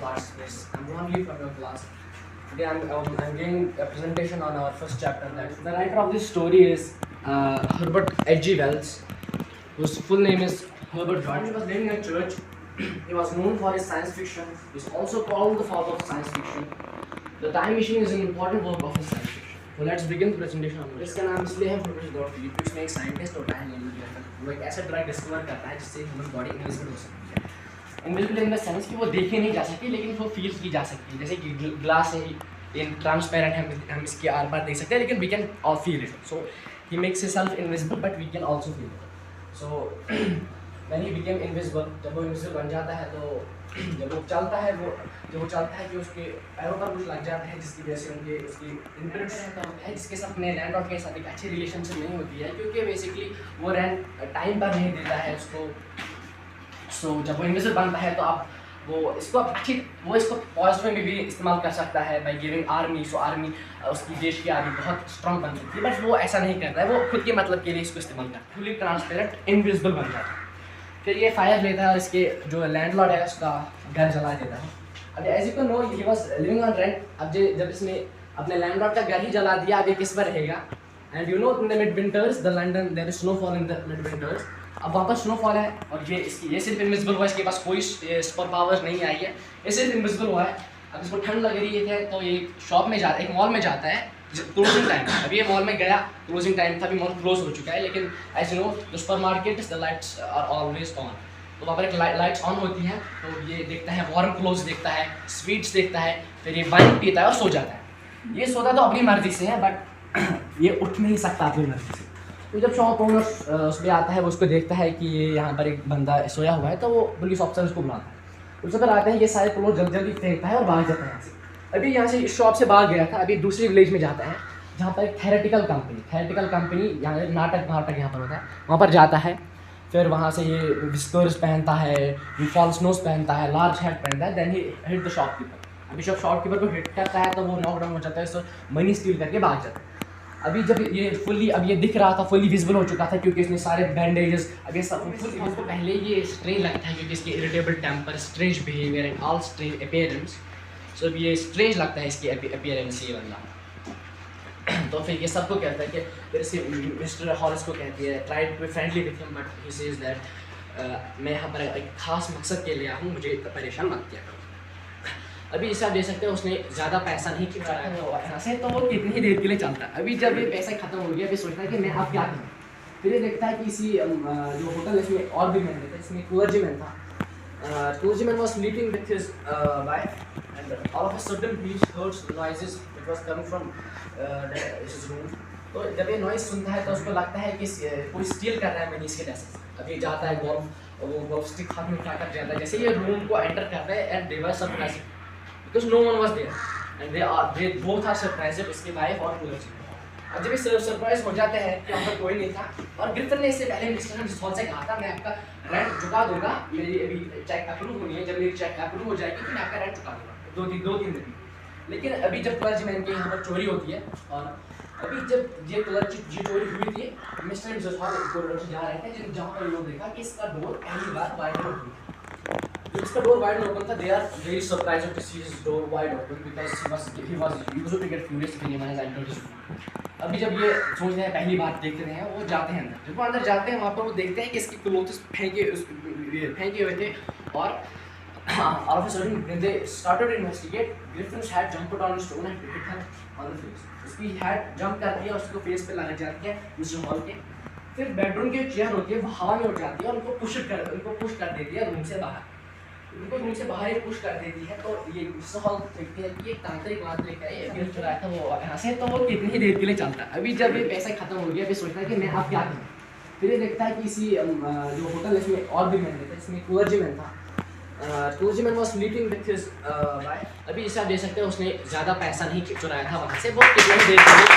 Smart Space. I'm Rohan Lee from your class. Today I'm giving a presentation on our first chapter. That the writer of this story is Herbert H.G. Wells, whose full name is Herbert George. He was living in a church. He was known for his science fiction. He is also called the father of science fiction. The Time Machine is an important work of his science fiction. So let's begin the presentation. इसका नाम इसलिए है क्योंकि इसमें एक scientist होता है वो एक ऐसा ड्रग डिस्कवर करता है जिससे ह्यूमन बॉडी इनविजिबल हो सकती है। इनविजिबल इन द सेंस कि वो देखी नहीं जा सकती लेकिन वो फील की जा सकती है। जैसे कि ग्लास है इन ट्रांसपेरेंट हम इसके आर पार देख सकते हैं लेकिन we can all feel it. So he makes himself invisible but we can also feel it. So when he became invisible, जब वो इनविजिबल बन जाता है तो जब वो चलता है कि उसके पैरों पर कुछ लग जाता है जिसकी वजह से उनके उसकी इम्प्रिंट्स है जिसके साथ अपने लैंड लॉर्ड के साथ एक अच्छी रिलेशनशिप नहीं होती है क्योंकि बेसिकली वो टाइम पर नहीं देता है उसको। सो जब वो इनविजिबल बनता है तो आप वो इसको पॉजिटिव में भी इस्तेमाल कर सकता है by giving army. So army उसकी देश की आर्मी बहुत स्ट्रॉन्ग बन सकती है बट वो ऐसा नहीं करता है, वो खुद के मतलब के लिए इसको इस्तेमाल करता है। फुली ट्रांसपेरेंट इनविजिबल बन जाता है। फिर ये फायर लेता है और इसके जो लैंडलॉर्ड है उसका घर जला देता है। अब as you can know he was living on rent. अब जब इसने अपने लैंडलॉर्ड का घर ही जला दिया, अब ये किस पर रहेगा? And you know in the mid winters the London there is snowfall in the mid winters. अब वहाँ पर स्नोफॉल है और ये सिर्फ इनविजिबल हुआ, इसके पास कोई सुपर पावर्स नहीं आई है, ये सिर्फ इनविजिबल हुआ है। अब इसको ठंड लग रही है तो ये शॉप में जाता है, एक मॉल में जाता है क्लोजिंग टाइम। अभी ये मॉल में गया, क्लोजिंग टाइम था, अभी मॉल क्लोज हो चुका है लेकिन as you know the supermarket the lights are always on. तो वहाँ पर एक लाइट्स ऑन होती हैं तो ये देखता है वार्म क्लोथ्स देखता है, स्वीट्स देखता है, फिर ये वाइन पीता है और सो जाता है। ये सोता तो अपनी मर्जी से है बट ये उठ नहीं सकता अपनी मर्जी से। तो जब शॉप ओनर उसमें आता है वो उसको देखता है कि ये यहाँ पर एक बंदा सोया हुआ है तो वो पुलिस ऑफिसर उसको बुलाता है। उसके बाद आते हैं, ये सारे क्लोथ जल्दी जल्दी फेंकता है और भाग जाता है यहाँ से। अभी यहाँ से इस शॉप से भाग गया था, अभी दूसरी विलेज में जाता है जहाँ पर एक थेरेटिकल कंपनी यहाँ नाटक यहाँ पर होता है, वहाँ पर जाता है। फिर वहाँ से ये विस्कर्स पहनता है, ये फॉल्स नोज पहनता है, लार्ज हैट पहनता है, then he hit the shopkeeper. अभी जब शॉपकीपर को हिट करता है तो वो नॉकडाउन हो जाता है, तो मनी स्टील करके भाग जाता है। अभी जब ये दिख रहा था, फुली विजिबल हो चुका था क्योंकि इसने सारे बैंडेजेस अभी सब इसको पहले ये स्ट्रेंज लगता है क्योंकि इसकी irritable temper, strange behaviour and all strange appearance. So ये स्ट्रेंज लगता है इसकी अपीयरेंस ये बंदा। तो फिर ये सबको कहता है कि फिर से मिस्टर हॉरिस को कहती है try to be friendly with him but he says that मैं यहाँ पर एक खास मकसद के लिए आया हूँ, मुझे परेशान मत किया करो। अभी इसे आप देख सकते हैं उसने ज़्यादा पैसा नहीं खिंचा है यहाँ से, तो वो कितनी ही देर के लिए चलता है। अभी जब ये पैसा खत्म हो गया, अभी सोचता है कि मैं अब क्या करूँ। फिर ये देखता है कि इसी जो होटल है इसमें और भी मैन रहता है, इसमें क्लर्जीमैन था। Clergyman was sleeping with his wife, and all of a sudden he heard noises which was coming from his room. तो जब ये नॉइस सुनता है तो उसको लगता है कि कोई स्टील कर रहा है मनी इसके डेस्क से। अभी जाता है गोल्फ स्टिक हाथ में उठाकर जाता है। जैसे ये रूम को एंटर करता है and they were surprised because no one was there and they both are surprised, इसकी वाइफ और क्लर्जी। अब जब ये सरप्राइज हो जाते हैं कि वहाँ पर कोई नहीं था और ग्रिफिन ने इससे पहले मिस्टर हॉल से कहा था मैं आपका रेंट चुका दूंगा, मेरी अभी चेक अप्रूव होनी है, जब मेरी चेक अप्रूव हो जाएगी तो मैं आपका रेंट चुका दूंगा दो तीन दिन। लेकिन अभी जब क्लर्जीमैन के यहाँ पर चोरी होती है और अभी जब ये चोरी हुई थी, मिस्टर मिसेस हॉल कॉरिडोर से जा रहे थे जहाँ पर लोग देखा कि इसका डोर पहली बार वाइड ओपन हुआ। जब इसका डोर वाइड ओपन था, they are very surprised to see his door wide open because he was used to get furious when he was entered his room. अभी जब ये सोच रहे हैं पहली बार देख रहे हैं, वो जाते हैं अंदर। जब वो अंदर जाते हैं वहाँ पर वो देखते हैं कि इसके क्लोथ्स फेंके हुए थे और all of a sudden when they started to investigate, Griffin's hat jumped on a stone and hit her on the face. उसकी हैट जंप करती है और उसको फेस पे लग जाती है मिस्टर हॉल के। फिर बेडरूम की चेयर होती है वो हवा में उड़ जाती है और उनको पुश कर देती है रूम से बाहर। उनको रूम से बाहर ही पुश कर देती है तो ये मिस्टर हॉल देखते हैं कि ये तांत्रिक है, ये गिफ्ट चुराया था वो यहाँ से, तो वो कितनी ही देर के लिए चलता है। अभी जब ये पैसा खत्म हो गया, अभी सोचता है कि मैं अब क्या करूँ। फिर ये देखता है कि इसी जो होटल है इसमें और भी मैन रहता है, इसमें क्लर्जीमैन था। Clergyman was sleeping with his wife. अभी इसे आप देख सकते हैं उसने ज़्यादा पैसा नहीं चुराया था वहाँ से, वो कितनी देर के लिए